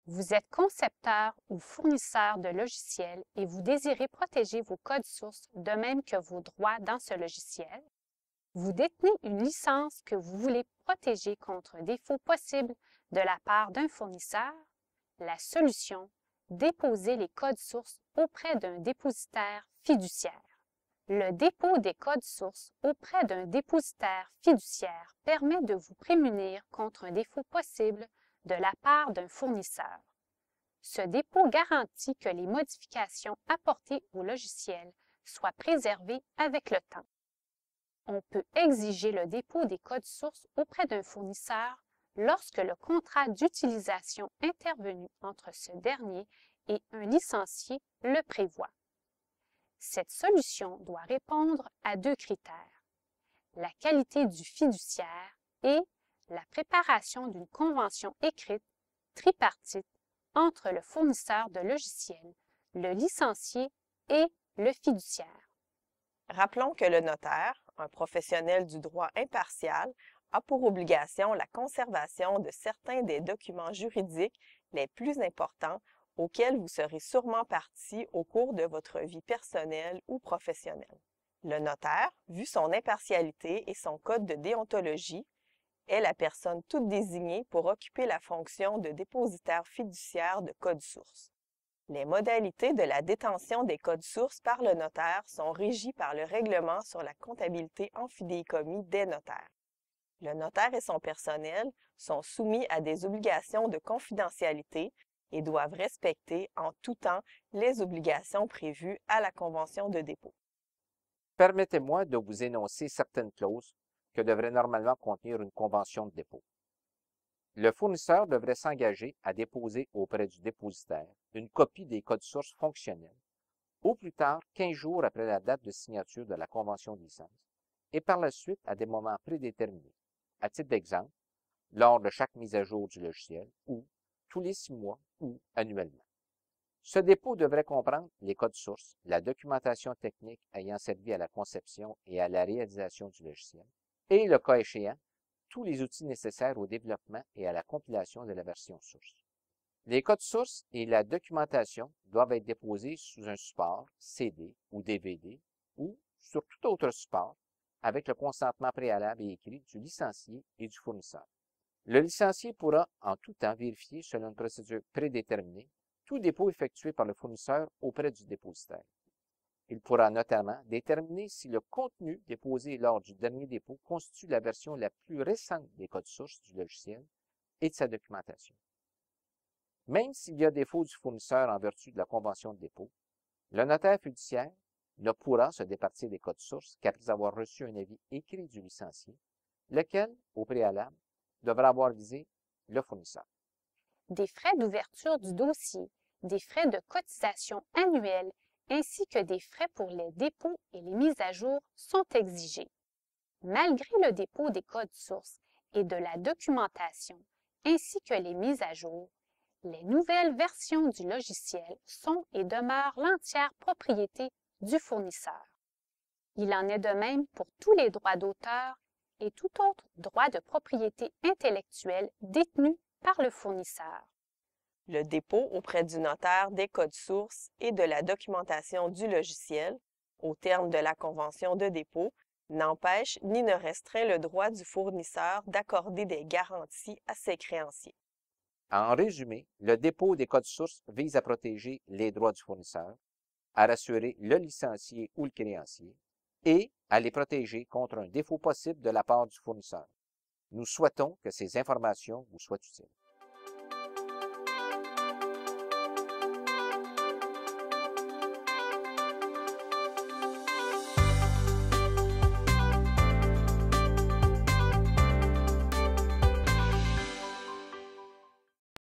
Vous êtes concepteur ou fournisseur de logiciels et vous désirez protéger vos codes sources de même que vos droits dans ce logiciel. Vous détenez une licence que vous voulez protéger contre défauts possibles de la part d'un fournisseur. La solution, déposer les codes sources auprès d'un dépositaire fiduciaire. Le dépôt des codes sources auprès d'un dépositaire fiduciaire permet de vous prémunir contre un défaut possible de la part d'un fournisseur. Ce dépôt garantit que les modifications apportées au logiciel soient préservées avec le temps. On peut exiger le dépôt des codes sources auprès d'un fournisseur lorsque le contrat d'utilisation intervenu entre ce dernier et un licencié le prévoit. Cette solution doit répondre à deux critères: la qualité du fiduciaire et la préparation d'une convention écrite tripartite entre le fournisseur de logiciels, le licencié et le fiduciaire. Rappelons que le notaire, un professionnel du droit impartial, a pour obligation la conservation de certains des documents juridiques les plus importants auxquels vous serez sûrement partie au cours de votre vie personnelle ou professionnelle. Le notaire, vu son impartialité et son code de déontologie, est la personne toute désignée pour occuper la fonction de dépositaire fiduciaire de code source. Les modalités de la détention des codes sources par le notaire sont régies par le règlement sur la comptabilité en fidéicommis des notaires. Le notaire et son personnel sont soumis à des obligations de confidentialité et doivent respecter en tout temps les obligations prévues à la convention de dépôt. Permettez-moi de vous énoncer certaines clauses que devrait normalement contenir une convention de dépôt. Le fournisseur devrait s'engager à déposer auprès du dépositaire une copie des codes sources fonctionnels, au plus tard 15 jours après la date de signature de la convention de licence, et par la suite à des moments prédéterminés. À titre d'exemple, lors de chaque mise à jour du logiciel ou tous les 6 mois ou annuellement. Ce dépôt devrait comprendre les codes sources, la documentation technique ayant servi à la conception et à la réalisation du logiciel, et, le cas échéant, tous les outils nécessaires au développement et à la compilation de la version source. Les codes sources et la documentation doivent être déposés sous un support CD ou DVD ou sur tout autre support avec le consentement préalable et écrit du licencié et du fournisseur. Le licencié pourra en tout temps vérifier selon une procédure prédéterminée tout dépôt effectué par le fournisseur auprès du dépositaire. Il pourra notamment déterminer si le contenu déposé lors du dernier dépôt constitue la version la plus récente des codes sources du logiciel et de sa documentation. Même s'il y a défaut du fournisseur en vertu de la convention de dépôt, le notaire fiduciaire ne pourra se départir des codes sources qu'après avoir reçu un avis écrit du licencié, lequel, au préalable, devra avoir visé le fournisseur. Des frais d'ouverture du dossier, des frais de cotisation annuels ainsi que des frais pour les dépôts et les mises à jour sont exigés. Malgré le dépôt des codes sources et de la documentation, ainsi que les mises à jour, les nouvelles versions du logiciel sont et demeurent l'entière propriété du fournisseur. Il en est de même pour tous les droits d'auteur et tout autre droit de propriété intellectuelle détenu par le fournisseur. Le dépôt auprès du notaire des codes sources et de la documentation du logiciel, au terme de la convention de dépôt, n'empêche ni ne restreint le droit du fournisseur d'accorder des garanties à ses créanciers. En résumé, le dépôt des codes sources vise à protéger les droits du fournisseur, à rassurer le licencié ou le créancier et à les protéger contre un défaut possible de la part du fournisseur. Nous souhaitons que ces informations vous soient utiles.